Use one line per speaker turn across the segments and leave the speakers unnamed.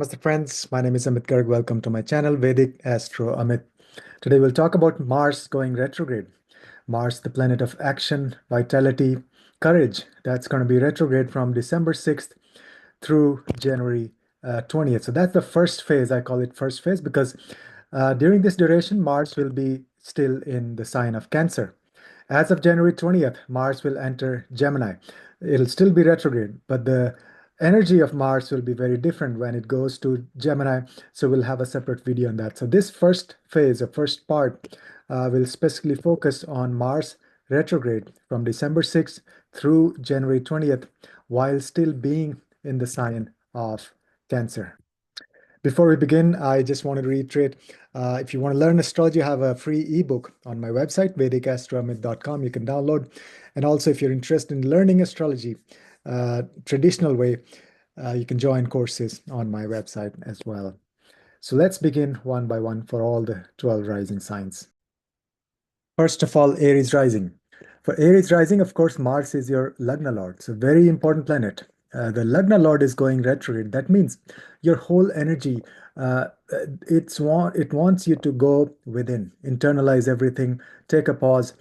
Namaste friends, my name is Amit Garg. Welcome to my channel Vedic Astro Amit. Today we'll talk about Mars going retrograde. Mars, the planet of action, vitality, courage. That's going to be retrograde from December 6th through January 20th. So that's the first phase. I call it first phase because during this duration, Mars will be still in the sign of Cancer. As of January 20th, Mars will enter Gemini. It'll still be retrograde, but the energy of Mars will be very different when it goes to Gemini. So we'll have a separate video on that. So this first phase, or first part, will specifically focus on Mars retrograde from December 6th through January 20th, while still being in the sign of Cancer. Before we begin, I just want to reiterate, if you want to learn astrology, I have a free ebook on my website, VedicAstrology.com. You can download. And also, if you're interested in learning astrology traditional way, you can join courses on my website as well. So let's begin one by one for all the 12 rising signs. First of all, Aries rising. For Aries rising, of course, Mars is your Lagna Lord. It's a very important planet. The Lagna Lord is going retrograde. That means your whole energy, it wants you to go within, internalize everything, take a pause,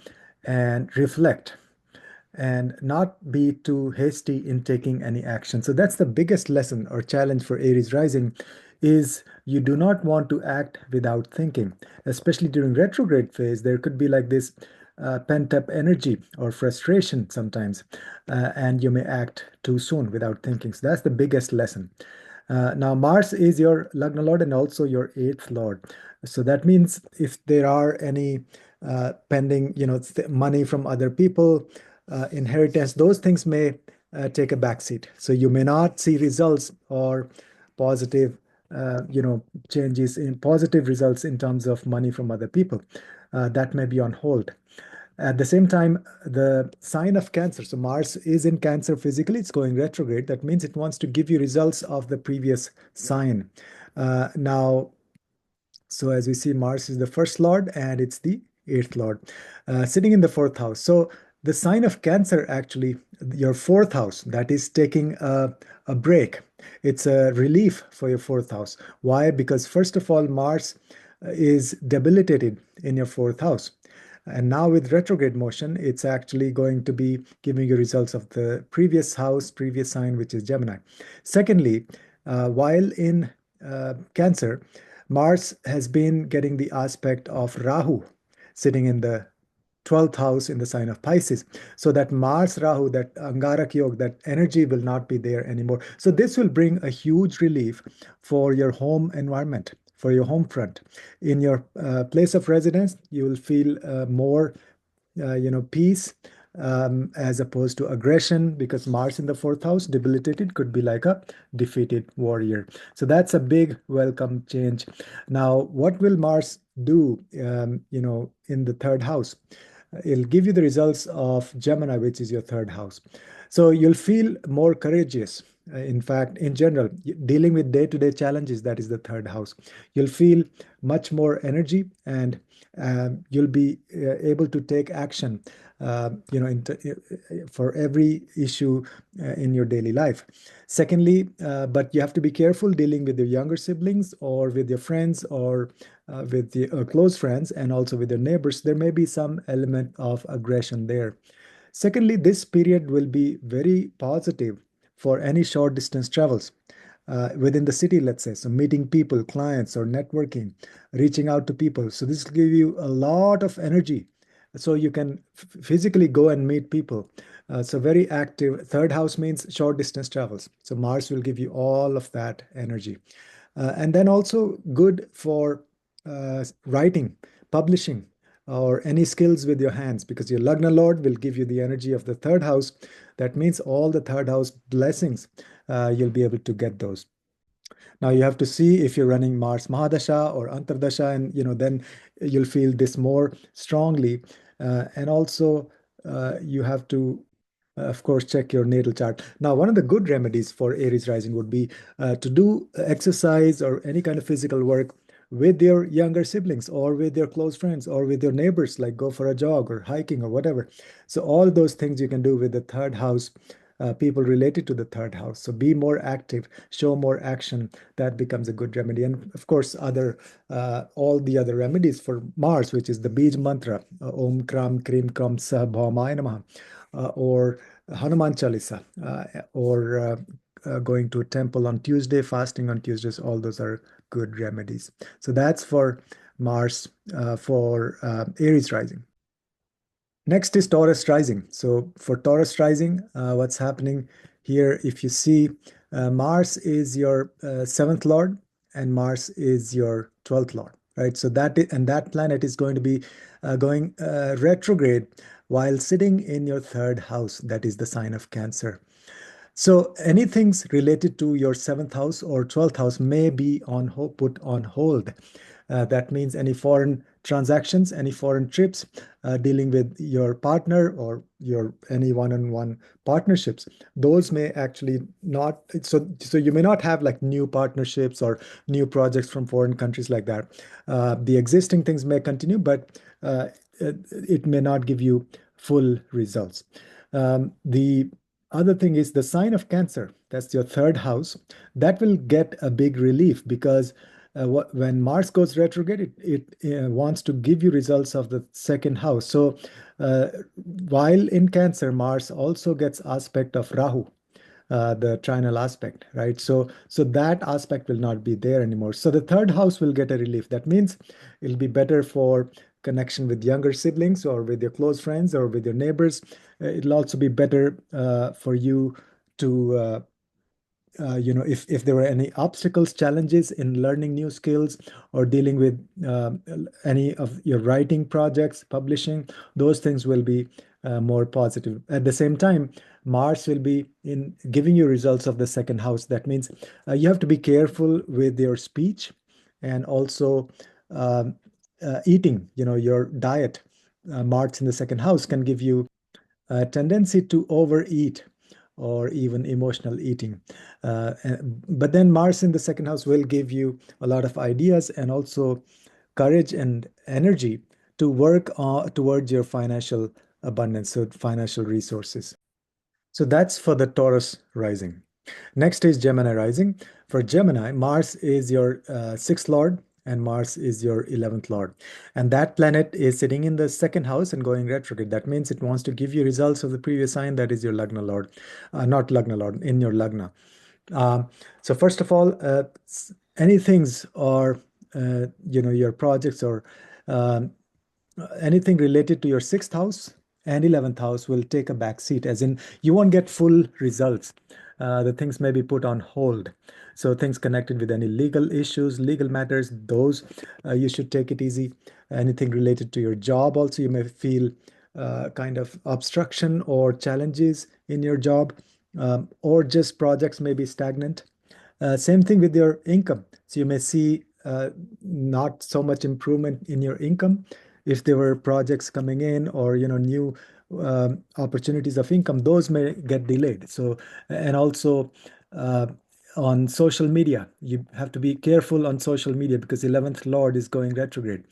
and reflect, and not be too hasty in taking any action. So that's the biggest lesson or challenge for Aries rising, is you do not want to act without thinking. Especially during retrograde phase, there could be like this pent-up energy or frustration sometimes, and you may act too soon without thinking. So that's the biggest lesson. Now, Mars is your Lagna Lord and also your eighth Lord. So that means if there are any pending, money from other people, inheritance, those things may take a backseat. So you may not see results or positive, changes in positive results in terms of money from other people. That may be on hold. At the same time, the sign of Cancer, so Mars is in Cancer physically, it's going retrograde. That means it wants to give you results of the previous sign. So as we see, Mars is the first lord and it's the eighth lord, sitting in the fourth house. So the sign of Cancer, actually, your fourth house, that is taking a break. It's a relief for your fourth house. Why? Because first of all, Mars is debilitated in your fourth house. And now with retrograde motion, it's actually going to be giving you results of the previous house, previous sign, which is Gemini. Secondly, while in Cancer, Mars has been getting the aspect of Rahu sitting in the 12th house in the sign of Pisces. So that Mars Rahu, that Angarak Yoga, that energy will not be there anymore. So this will bring a huge relief for your home environment, for your home front. In your place of residence, you will feel more, peace, as opposed to aggression, because Mars in the fourth house, debilitated, could be like a defeated warrior. So that's a big welcome change. Now, what will Mars do, in the third house? It'll give you the results of Gemini, which is your third house. So you'll feel more courageous. In fact, in general, dealing with day-to-day challenges, that is the third house. You'll feel much more energy, and you'll be able to take action, for every issue in your daily life. Secondly, but you have to be careful dealing with your younger siblings or with your friends or with the close friends, and also with your neighbors. There may be some element of aggression there. Secondly, this period will be very positive for any short distance travels within the city, let's say. So meeting people, clients, or networking, reaching out to people. So this will give you a lot of energy. So you can physically go and meet people. So very active. Third house means short distance travels. So Mars will give you all of that energy. And then also good for writing, publishing, or any skills with your hands, because your Lagna Lord will give you the energy of the third house. That means all the third house blessings, you'll be able to get those. Now you have to see if you're running Mars Mahadasha or Antardasha, and then you'll feel this more strongly. And also you have to, of course, check your natal chart. Now, one of the good remedies for Aries rising would be to do exercise or any kind of physical work with your younger siblings or with your close friends or with your neighbors, like go for a jog or hiking or whatever. So all those things you can do with the third house people related to the third house. So be more active, show more action. That becomes a good remedy. And of course, all the other remedies for Mars, which is the Bij mantra, Om Kram Krim Kam Sa Bhaumaya Namaha, or Hanuman Chalisa, or going to a temple on Tuesday, fasting on Tuesdays. All those are good remedies. So that's for Mars, for Aries rising. Next is Taurus rising. So for Taurus rising, what's happening here, if you see, Mars is your seventh lord and Mars is your 12th lord, right? So that planet is going to be going retrograde while sitting in your third house. That is the sign of Cancer. So anything's related to your seventh house or 12th house may be put on hold. That means any foreign transactions, any foreign trips, dealing with your partner or your any one-on-one partnerships. Those may actually not. So you may not have like new partnerships or new projects from foreign countries like that. The existing things may continue, but it may not give you full results. The other thing is the sign of Cancer, that's your third house, that will get a big relief because when Mars goes retrograde, it wants to give you results of the second house. So while in Cancer, Mars also gets aspect of Rahu, the trinal aspect, right? So that aspect will not be there anymore. So the third house will get a relief. That means it'll be better for connection with younger siblings or with your close friends or with your neighbors. It'll also be better for you to if there were any obstacles, challenges in learning new skills or dealing with any of your writing projects, publishing, those things will be more positive. At the same time, Mars will be in giving you results of the second house. That means you have to be careful with your speech and also um, eating, your diet. Mars in the second house can give you a tendency to overeat or even emotional eating. But then Mars in the second house will give you a lot of ideas and also courage and energy to work towards your financial abundance, so financial resources. So that's for the Taurus rising. Next is Gemini rising. For Gemini, Mars is your sixth lord and Mars is your 11th lord. And that planet is sitting in the second house and going retrograde. That means it wants to give you results of the previous sign, that is your Lagna lord, not Lagna lord, in your Lagna. So first of all, any things or your projects or um, anything related to your sixth house and 11th house will take a back seat, as in you won't get full results. The things may be put on hold. So things connected with any legal issues, legal matters, those you should take it easy. Anything related to your job also, you may feel kind of obstruction or challenges in your job, or just projects may be stagnant. Same thing with your income. So you may see not so much improvement in your income if there were projects coming in or new opportunities of income. Those may get delayed. So and also uh, on social media, you have to be careful on social media because 11th Lord is going retrograde.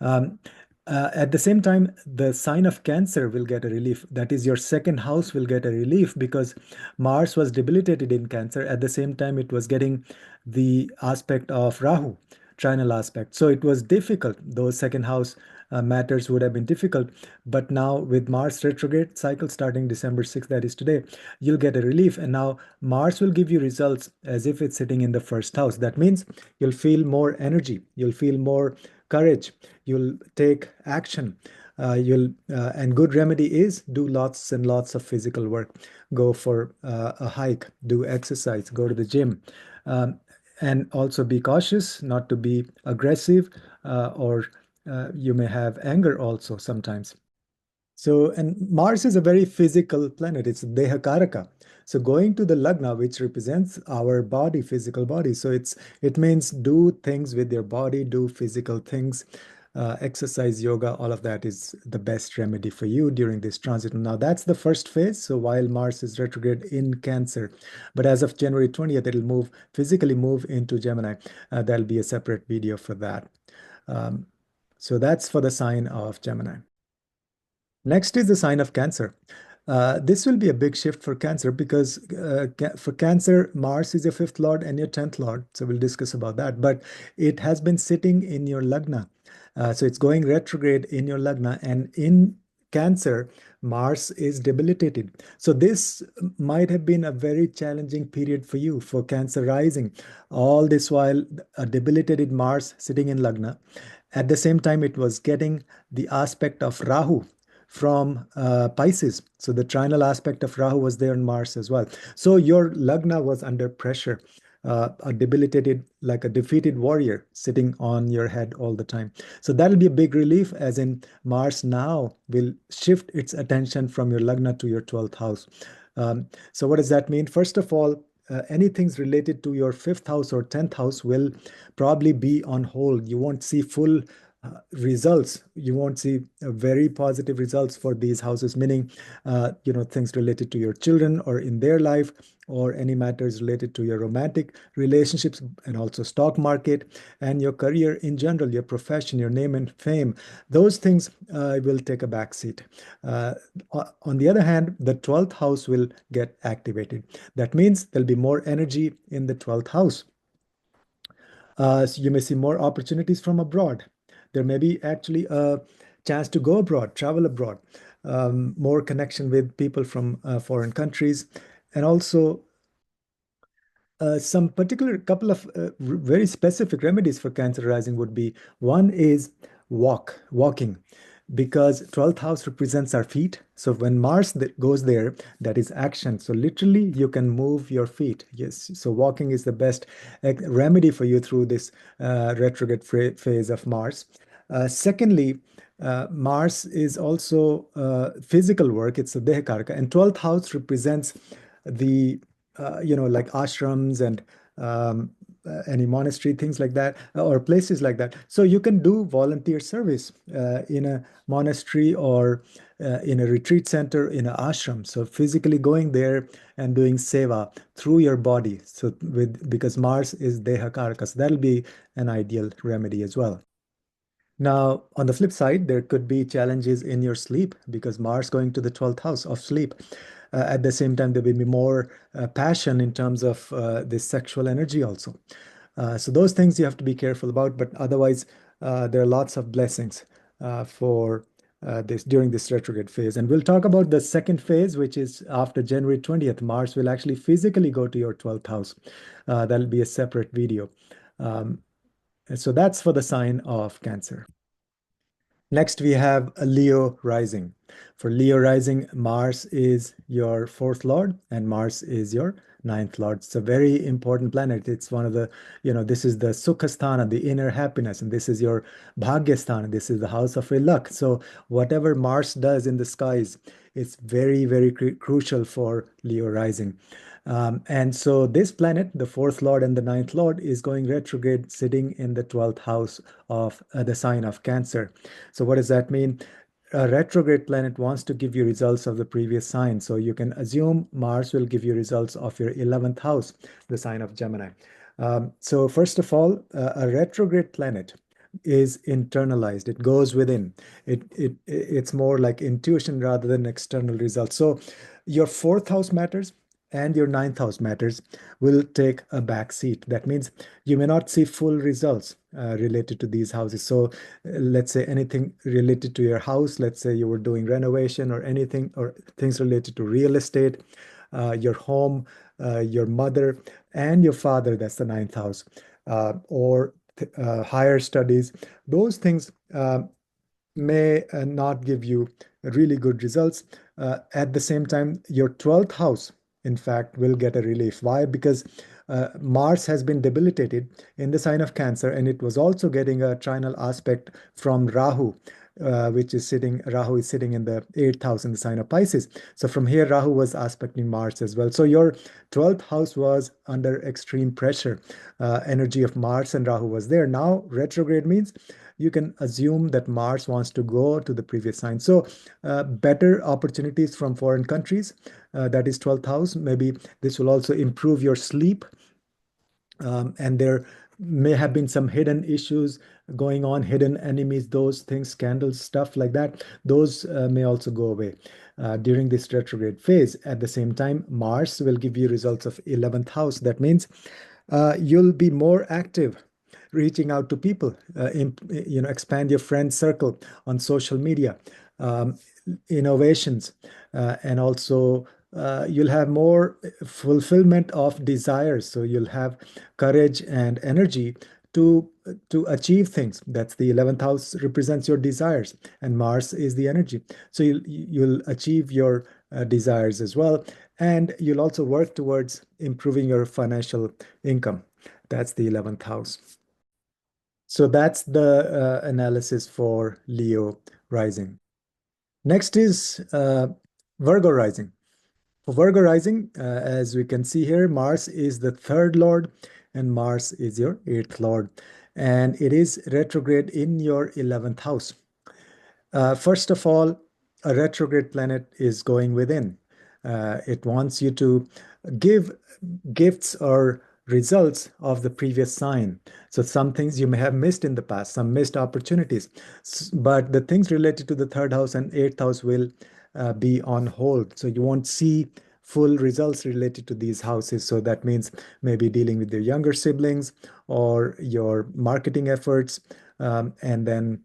Um, at the same time, the sign of Cancer will get a relief. That is, your second house will get a relief because Mars was debilitated in Cancer. At the same time, it was getting the aspect of Rahu, trinal aspect. So it was difficult. Those second house matters would have been difficult. But now, with Mars retrograde cycle starting December 6th, that is today, you'll get a relief. And now Mars will give you results as if it's sitting in the first house. That means you'll feel more energy, you'll feel more courage, you'll take action. You'll And good remedy is do lots and lots of physical work. Go for a hike, do exercise, go to the gym, um, and also be cautious not to be aggressive, or you may have anger also sometimes. So, and Mars is a very physical planet. It's Dehakaraka. So going to the Lagna, which represents our body, physical body. So it means do things with your body, do physical things, exercise, yoga, all of that is the best remedy for you during this transit. Now that's the first phase. So while Mars is retrograde in Cancer, but as of January 20th, it'll physically move into Gemini. There'll be a separate video for that. Um, so that's for the sign of Gemini. Next is the sign of Cancer. This will be a big shift for Cancer because for Cancer, Mars is your fifth lord and your 10th lord. So we'll discuss about that. But it has been sitting in your Lagna. So it's going retrograde in your Lagna. And in Cancer, Mars is debilitated. So this might have been a very challenging period for you, for Cancer rising. All this while, a debilitated Mars sitting in Lagna. At the same time, it was getting the aspect of Rahu from Pisces. So the trinal aspect of Rahu was there on Mars as well. So your Lagna was under pressure, a debilitated, like a defeated warrior sitting on your head all the time. So that'll be a big relief, as in Mars now will shift its attention from your Lagna to your 12th house. So what does that mean? First of all, anything related to your fifth house or 10th house will probably be on hold. You won't see full results. You won't see very positive results for these houses, meaning, things related to your children or in their life, or any matters related to your romantic relationships, and also stock market and your career in general, your profession, your name and fame. Those things will take a back seat. On the other hand, the 12th house will get activated. That means there'll be more energy in the 12th house. So you may see more opportunities from abroad. There may be actually a chance to go abroad, travel abroad, more connection with people from foreign countries, and also some particular couple of very specific remedies for Cancer rising would be, one is walking, because 12th house represents our feet. So when Mars goes there, that is action. So literally, you can move your feet. Yes. So walking is the best remedy for you through this retrograde phase of Mars. Secondly, Mars is also physical work. It's a Dehakaraka, and 12th house represents the like ashrams and any monastery, things like that, or places like that. So you can do volunteer service in a monastery or in a retreat center, in an ashram. So physically going there and doing seva through your body. So because Mars is Dehakaraka, so that'll be an ideal remedy as well. Now, on the flip side, there could be challenges in your sleep because Mars going to the 12th house of sleep. At the same time, there will be more passion in terms of this sexual energy also. So those things you have to be careful about, but otherwise, there are lots of blessings for this during this retrograde phase. And we'll talk about the second phase, which is after January 20th. Mars will actually physically go to your 12th house. That'll be a separate video. Um, so that's for the sign of Cancer. Next, we have a Leo rising. For Leo rising, Mars is your fourth lord and Mars is your ninth lord. It's a very important planet. It's one of the, this is the Sukhasthana, the inner happiness, and this is your Bhagyasthana. This is the house of ill luck. So whatever Mars does in the skies, it's very, very crucial for Leo rising. And so this planet, the fourth lord and the ninth lord, is going retrograde, sitting in the 12th house of the sign of Cancer. So what does that mean? A retrograde planet wants to give you results of the previous sign. So you can assume Mars will give you results of your 11th house, the sign of Gemini. So first of all, a retrograde planet is internalized. It goes within. It's more like intuition rather than external results. So your fourth house matters and your ninth house matters will take a back seat. That means you may not see full results related to these houses. So let's say anything related to your house, let's say you were doing renovation or anything, or things related to real estate, your home, your mother and your father, that's the ninth house, or higher studies. Those things may not give you really good results. At the same time, your 12th house, in fact, will get a relief. Why? Because Mars has been debilitated in the sign of Cancer, and it was also getting a trinal aspect from Rahu, Rahu is sitting in the 8th house in the sign of Pisces. So from here, Rahu was aspecting Mars as well. So your 12th house was under extreme pressure. Energy of Mars and Rahu was there. Now, retrograde means you can assume that Mars wants to go to the previous sign. So better opportunities from foreign countries, that is 12th house. Maybe this will also improve your sleep. And there may have been some hidden issues going on, hidden enemies, those things, scandals, stuff like that. Those may also go away during this retrograde phase. At the same time, Mars will give you results of 11th house. That means you'll be more active reaching out to people, expand your friend circle on social media, um, innovations, and also you'll have more fulfillment of desires. So you'll have courage and energy to to achieve things. That's the 11th house represents your desires, and Mars is the energy. So you'll achieve your desires as well, and you'll also work towards improving your financial income. That's the 11th house. So that's the analysis for Leo rising. Next is Virgo rising. For Virgo rising, as we can see here, Mars is the third lord and Mars is your eighth lord. And it is retrograde in your 11th house. First of all, a retrograde planet is going within. It wants you to give gifts or results of the previous sign. So some things you may have missed in the past, some missed opportunities. But the things related to the third house and eighth house will be on hold. So you won't see full results related to these houses. So that means maybe dealing with your younger siblings or your marketing efforts, and then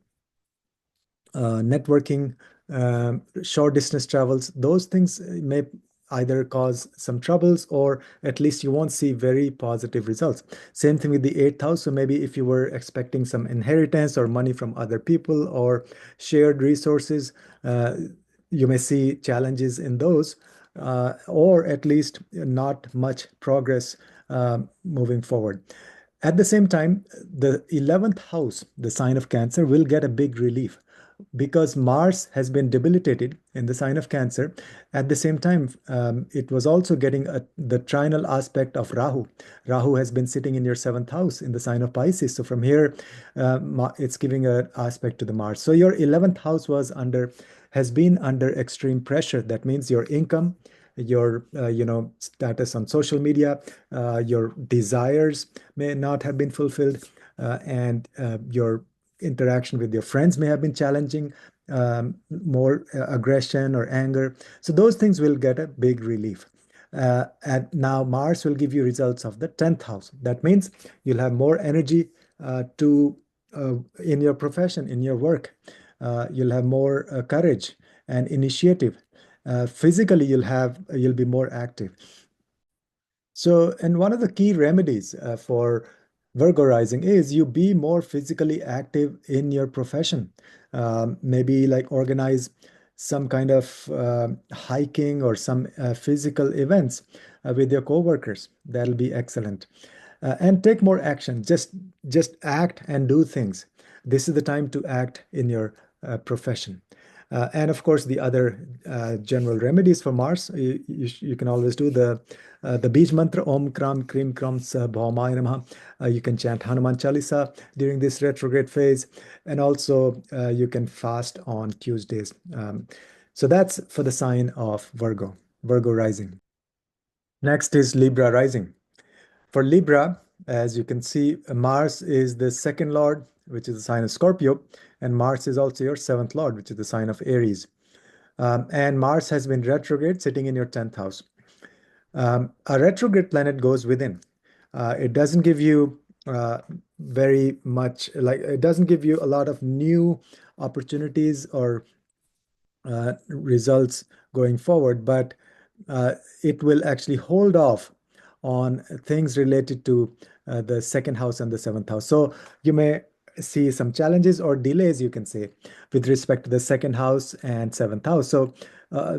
networking, short distance travels, those things may either cause some troubles or at least you won't see very positive results. Same thing with the eighth house. So maybe if you were expecting some inheritance or money from other people or shared resources, you may see challenges in those, or at least not much progress moving forward. At the same time, the 11th house, the sign of Cancer, will get a big relief because Mars has been debilitated in the sign of Cancer. At the same time, it was also getting the trinal aspect of Rahu. Rahu has been sitting in your seventh house in the sign of Pisces. So from here, it's giving an aspect to the Mars. So your 11th house has been under extreme pressure. That means your income, your status on social media, your desires may not have been fulfilled, and your interaction with your friends may have been challenging, more aggression or anger. So those things will get a big relief. And now Mars will give you results of the 10th house. That means you'll have more energy to in your profession, in your work. You'll have more courage and initiative. Physically, you'll be more active. So, and one of the key remedies for Virgo rising is you be more physically active in your profession. Maybe like organize some kind of hiking or some physical events with your coworkers. That'll be excellent. And take more action. Just act and do things. This is the time to act in your profession. And of course, the other general remedies for Mars, you can always do the Beej mantra, Om Kram Krim Kram Sa Bhaumaya Namaha. You can chant Hanuman Chalisa during this retrograde phase, and also you can fast on Tuesdays. So that's for the sign of Virgo, Virgo rising. Next is Libra rising. For Libra, as you can see, Mars is the second lord, which is the sign of Scorpio, and Mars is also your seventh lord, which is the sign of Aries. And Mars has been retrograde, sitting in your 10th house. A retrograde planet goes within. It doesn't give you very much, like, it doesn't give you a lot of new opportunities or results going forward, but it will actually hold off on things related to the second house and the seventh house. So you may see some challenges or delays, you can say, with respect to the second house and seventh house. So uh,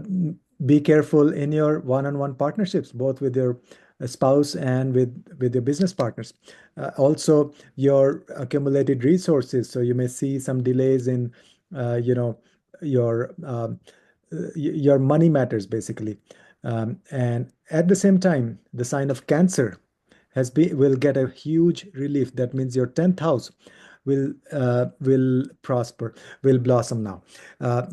be careful in your one-on-one partnerships, both with your spouse and with your business partners. Also, your accumulated resources. So you may see some delays in, you know, your your money matters basically. And at the same time, the sign of Cancer will get a huge relief. That means your 10th house will prosper, will blossom now.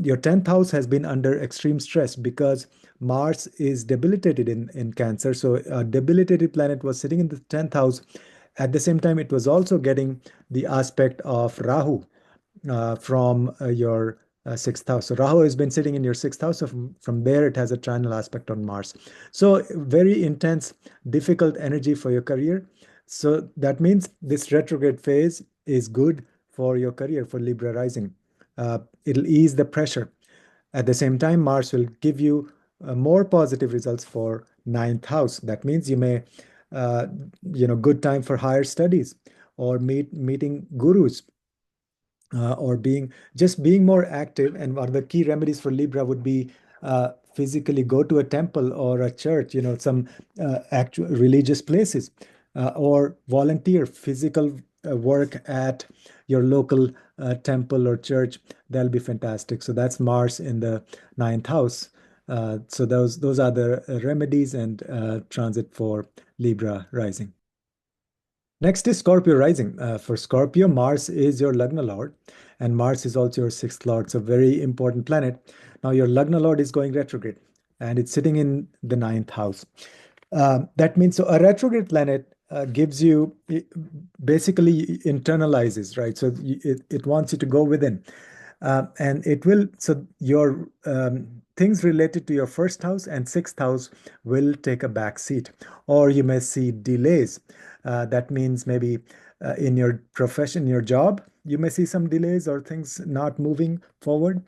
Your 10th house has been under extreme stress because Mars is debilitated in Cancer. So a debilitated planet was sitting in the 10th house, At the same time, it was also getting the aspect of Rahu from your sixth house. So Rahu has been sitting in your sixth house. So from there, it has a trinal aspect on Mars. So very intense, difficult energy for your career. So that means this retrograde phase is good for your career, for Libra rising. It'll ease the pressure. At the same time, Mars will give you more positive results for ninth house. That means you may, uh, good time for higher studies or meeting gurus, or being more active. And one of the key remedies for Libra would be physically go to a temple or a church, some actual religious places, or volunteer physical work at your local temple or church. That'll be fantastic. So that's Mars in the ninth house. So those are the remedies and transit for Libra rising. Next is Scorpio rising. For Scorpio, Mars is your Lagna Lord, and Mars is also your sixth Lord. So, very important planet. Now, your Lagna Lord is going retrograde, and it's sitting in the ninth house. That means so a retrograde planet gives you basically internalizes, right? So, it wants you to go within. And it will, so your things related to your first house and sixth house will take a back seat, or you may see delays. That means maybe in your profession, your job, you may see some delays or things not moving forward.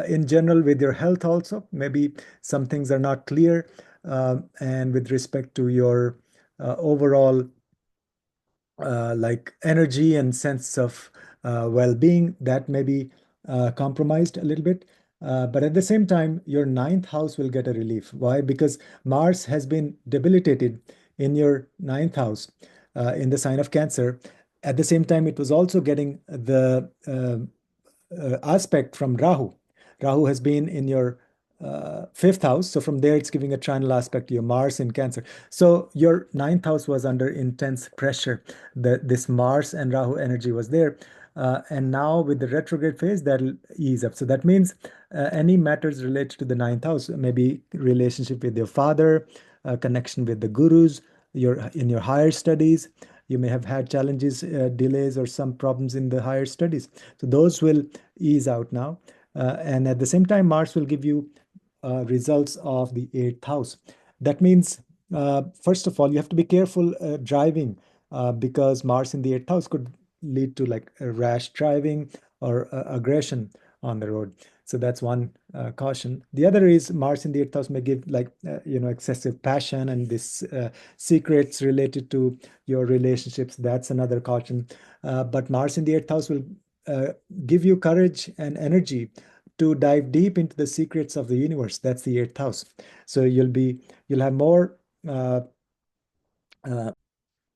In general, with your health, also, maybe some things are not clear. And with respect to your overall like energy and sense of well-being, that may be compromised a little bit. But at the same time, your ninth house will get a relief. Why? Because Mars has been debilitated in your ninth house, in the sign of Cancer. At the same time, it was also getting the aspect from Rahu. Rahu has been in your fifth house. So from there, it's giving a trinal aspect to your Mars in Cancer. So your ninth house was under intense pressure. This Mars and Rahu energy was there. And now with the retrograde phase, that'll ease up. So that means any matters related to the ninth house, maybe relationship with your father, connection with the gurus, in your higher studies. You may have had challenges, delays, or some problems in the higher studies. So those will ease out now. And at the same time, Mars will give you results of the eighth house. That means, first of all, you have to be careful driving, because Mars in the eighth house could lead to like a rash driving or aggression on the road. So that's one caution. The other is Mars in the eighth house may give like excessive passion and this secrets related to your relationships. That's another caution. But Mars in the eighth house will uh, give you courage and energy to dive deep into the secrets of the universe. That's the eighth house. So you'll have more uh, uh,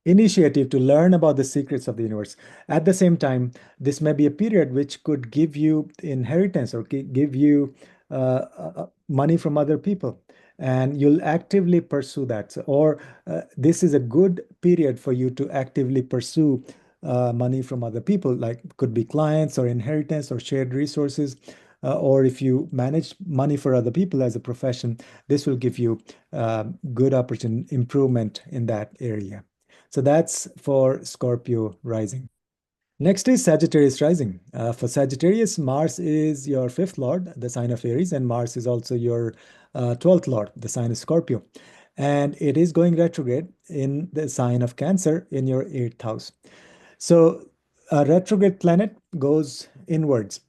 initiative to learn about the secrets of the universe. At the same time, this may be a period which could give you inheritance or give you money from other people, and you'll actively pursue that. Or this is a good period for you to actively pursue money from other people, like could be clients or inheritance or shared resources. Or if you manage money for other people as a profession, this will give you good opportunity improvement in that area. So that's for Scorpio rising. Next is Sagittarius rising. For Sagittarius, Mars is your fifth lord, the sign of Aries, and Mars is also your 12th lord, the sign of Scorpio. And it is going retrograde in the sign of Cancer in your eighth house. So a retrograde planet goes inwards.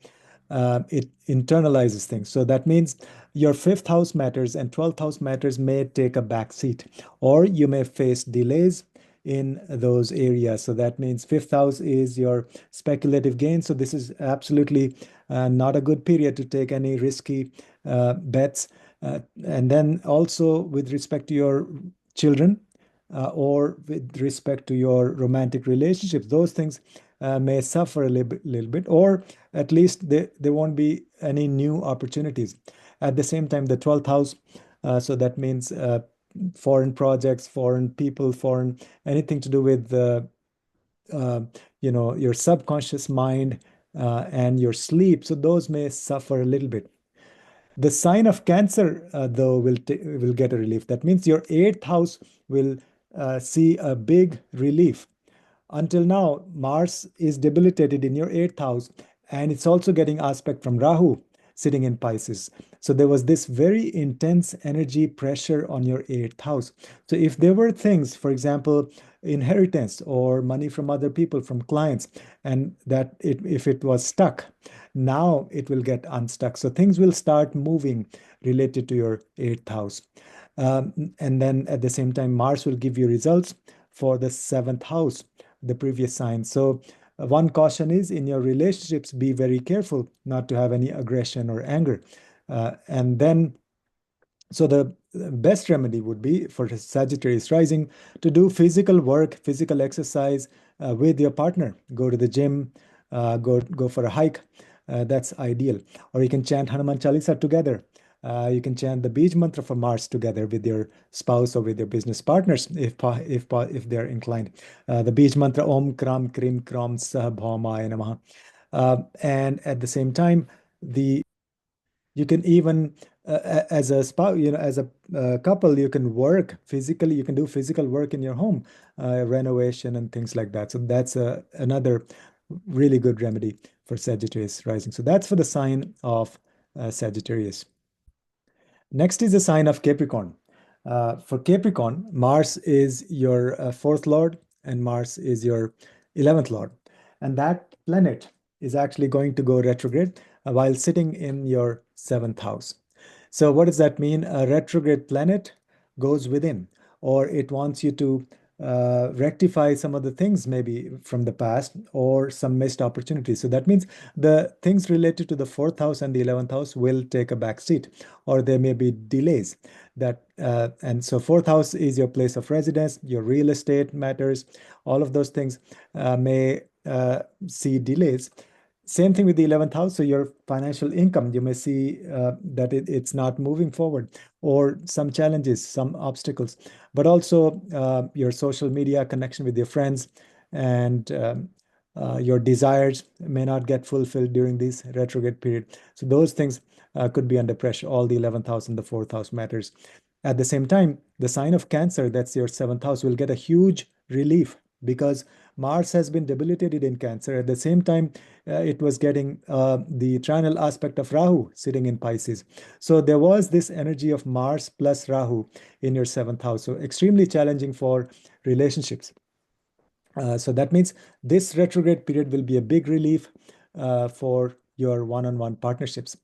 It internalizes things. So that means your fifth house matters and 12th house matters may take a back seat, or you may face delays in those areas. So that means fifth house is your speculative gain. So this is absolutely not a good period to take any risky bets. And then also with respect to your children, or with respect to your romantic relationships, those things may suffer a little bit, or at least there won't be any new opportunities. At the same time, the 12th house, so that means foreign projects, foreign people, foreign anything to do with uh, your subconscious mind and your sleep. So those may suffer a little bit. The sign of Cancer, though, will get a relief. That means your eighth house will see a big relief. until now, Mars is debilitated in your eighth house, and it's also getting aspect from Rahu sitting in Pisces. So there was this very intense energy pressure on your eighth house. So if there were things, for example, inheritance or money from other people, from clients, and if it was stuck, now it will get unstuck. So things will start moving related to your eighth house. And then at the same time, Mars will give you results for the seventh house, the previous sign. So one caution is in your relationships, be very careful not to have any aggression or anger. And then, so the best remedy would be for Sagittarius rising to do physical work, physical exercise with your partner. Go to the gym, go for a hike. That's ideal. Or you can chant Hanuman Chalisa together. You can chant the Beej mantra for Mars together with your spouse or with your business partners if they're inclined. The Beej mantra Om Kram Krim Kram Sah Bhaumaya Namaha. And at the same time, the you can even as a spouse, as a couple, you can work physically. You can do physical work in your home, renovation and things like that. So that's another really good remedy for Sagittarius rising. So that's for the sign of Sagittarius. Next is the sign of Capricorn. For Capricorn, Mars is your fourth lord and Mars is your 11th lord. And that planet is actually going to go retrograde while sitting in your seventh house. So, what does that mean? A retrograde planet goes within, or it wants you to rectify some of the things maybe from the past or some missed opportunities. So that means the things related to the fourth house and the 11th house will take a back seat, or there may be delays. And so fourth house is your place of residence, your real estate matters, all of those things may see delays. Same thing with the 11th house. So your financial income, you may see that it's not moving forward, or some challenges, some obstacles, but also your social media connection with your friends and your desires may not get fulfilled during this retrograde period. So those things could be under pressure. All the 11th house and the fourth house matters. At the same time, the sign of Cancer, that's your seventh house, will get a huge relief because Mars has been debilitated in Cancer. At the same time, it was getting the trinal aspect of Rahu sitting in Pisces. So there was this energy of Mars plus Rahu in your seventh house. So extremely challenging for relationships. So that means this retrograde period will be a big relief for your one-on-one partnerships.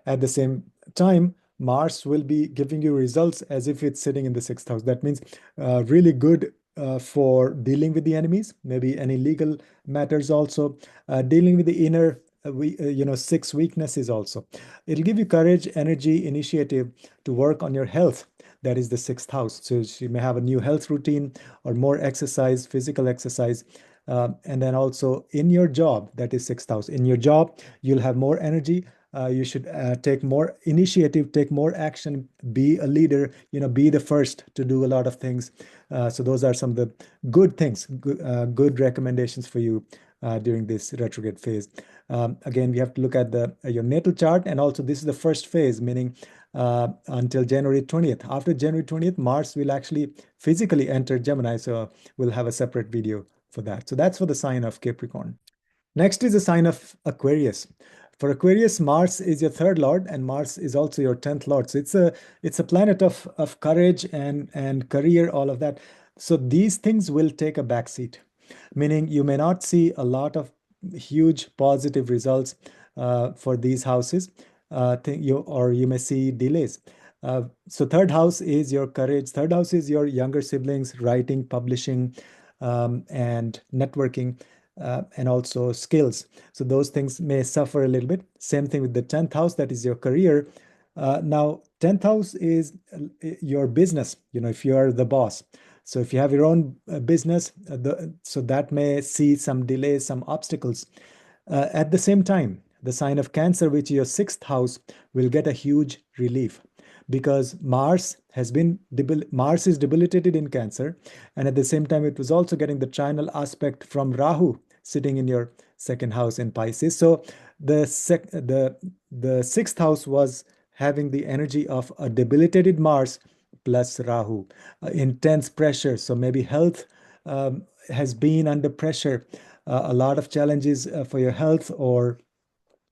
At the same time, Mars will be giving you results as if it's sitting in the sixth house. That means really good for dealing with the enemies, maybe any legal matters also, dealing with the inner, six weaknesses also. It'll give you courage, energy, initiative to work on your health. That is the sixth house. So you may have a new health routine or more exercise, physical exercise. And then also in your job, that is sixth house. In your job, you'll have more energy. You should take more initiative, take more action, be a leader, be the first to do a lot of things. So those are some of the good things, good recommendations for you during this retrograde phase. Again, we have to look at your natal chart, and also this is the first phase, meaning until January 20th. After January 20th, Mars will actually physically enter Gemini, so we'll have a separate video for that. So that's for the sign of Capricorn. Next is the sign of Aquarius. For Aquarius, Mars is your third lord, and Mars is also your 10th lord. So it's a planet of courage and career, all of that. So these things will take a backseat, meaning you may not see a lot of huge positive results for these houses. You may see delays. So third house is your courage. Third house is your younger siblings, writing, publishing, and networking, and also skills. So those things may suffer a little bit. Same thing with the 10th house, that is your career. Now, 10th house is your business, if you are the boss. So if you have your own business, so that may see some delays, some obstacles. At the same time, the sign of Cancer, which is your sixth house, will get a huge relief because Mars is debilitated in Cancer, and at the same time, it was also getting the trinal aspect from Rahu sitting in your second house in Pisces. So the sixth house was having the energy of a debilitated Mars plus Rahu, intense pressure. So maybe health has been under pressure, a lot of challenges for your health or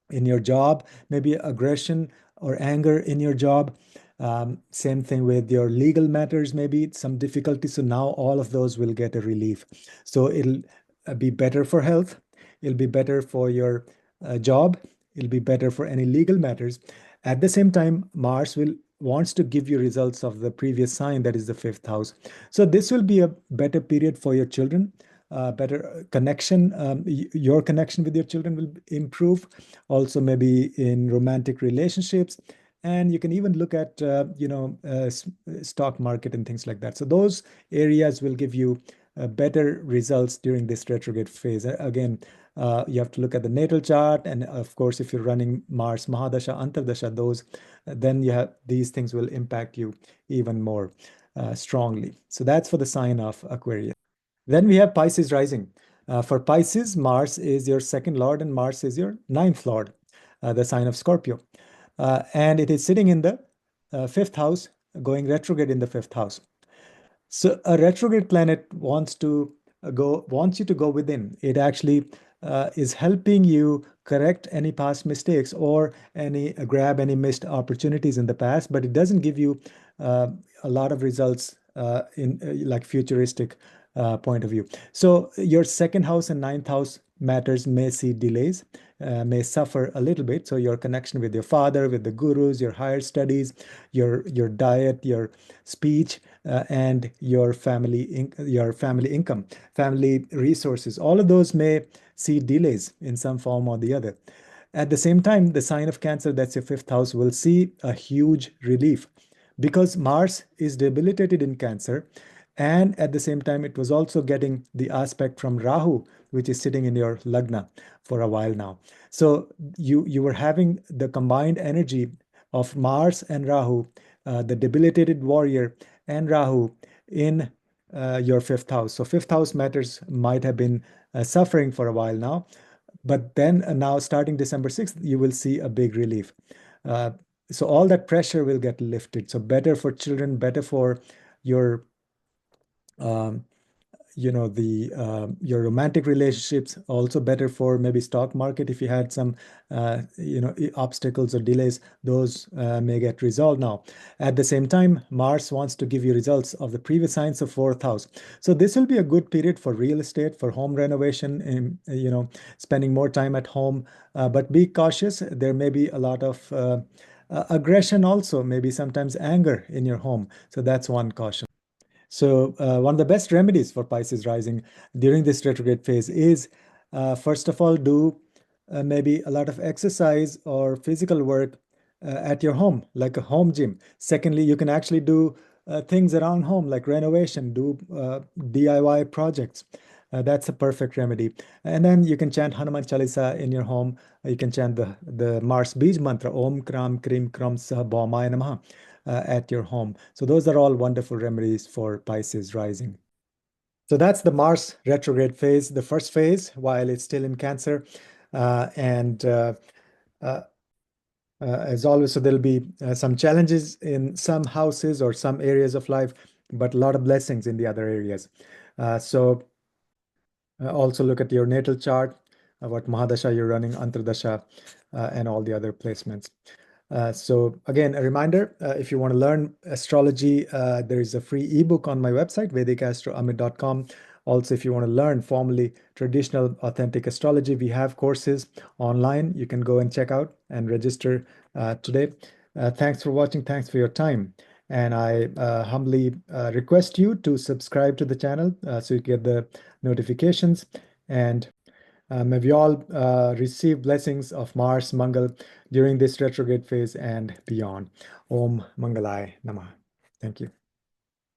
in your job, maybe aggression or anger in your job. Same thing with your legal matters, maybe some difficulty. So now all of those will get a relief. So it'll be better for health. It'll be better for your job. It'll be better for any legal matters. At the same time, Mars will wants to give you results of the previous sign, that is the fifth house. So this will be a better period for your children. Better connection. Your connection with your children will improve. Also, maybe in romantic relationships, and you can even look at stock market and things like that. So those areas will give you better results during this retrograde phase. Again, you have to look at the natal chart, and of course, if you're running Mars Mahadasha, Antardasha, those then you have these things will impact you even more strongly. So that's for the sign of Aquarius. Then we have Pisces rising. For Pisces, Mars is your second lord and Mars is your ninth lord, the sign of Scorpio. And it is sitting in the fifth house, going retrograde in the fifth house. So a retrograde planet wants you to go within. It actually is helping you correct any past mistakes or grab any missed opportunities in the past, but it doesn't give you a lot of results in like futuristic point of view. So your second house and ninth house matters may see delays, may suffer a little bit. So your connection with your father, with the gurus, your higher studies, your diet, your speech, and your family income, family resources, all of those may see delays in some form or the other. At the same time, the sign of Cancer, that's your fifth house, will see a huge relief because Mars is debilitated in Cancer. And at the same time, it was also getting the aspect from Rahu, which is sitting in your Lagna for a while now. So you were having the combined energy of Mars and Rahu, the debilitated warrior and Rahu in your fifth house. So fifth house matters might have been suffering for a while now, but then now starting December 6th, you will see a big relief. So all that pressure will get lifted. So better for children, better for your um, your romantic relationships, also better for maybe stock market. If you had some obstacles or delays, those may get resolved now. At the same time, Mars wants to give you results of the previous signs of fourth house. So this will be a good period for real estate, for home renovation, and spending more time at home, but be cautious. There may be a lot of aggression, also maybe sometimes anger in your home, so that's one caution. So one of the best remedies for Pisces rising during this retrograde phase is, first of all, do maybe a lot of exercise or physical work at your home, like a home gym. Secondly, you can actually do things around home, like renovation, do DIY projects. That's a perfect remedy. And then you can chant Hanuman Chalisa in your home. You can chant the Mars Beej mantra, Om Kram Krim Kram Sah Bhaumaya Namaha, at your home. So those are all wonderful remedies for Pisces rising. So that's the Mars retrograde phase, the first phase while it's still in Cancer. And uh, as always, so there'll be some challenges in some houses or some areas of life, but a lot of blessings in the other areas. So also look at your natal chart, what Mahadasha you're running, Antardasha, and all the other placements. So again, a reminder, if you want to learn astrology, there is a free ebook on my website, VedicAstrology.com. Also, if you want to learn formally traditional authentic astrology, we have courses online. You can go and check out and register today. Thanks for watching. Thanks for your time. And I humbly request you to subscribe to the channel so you get the notifications. And may we all receive blessings of Mars, Mangal during this retrograde phase and beyond. Om Mangalaya Namah. Thank you.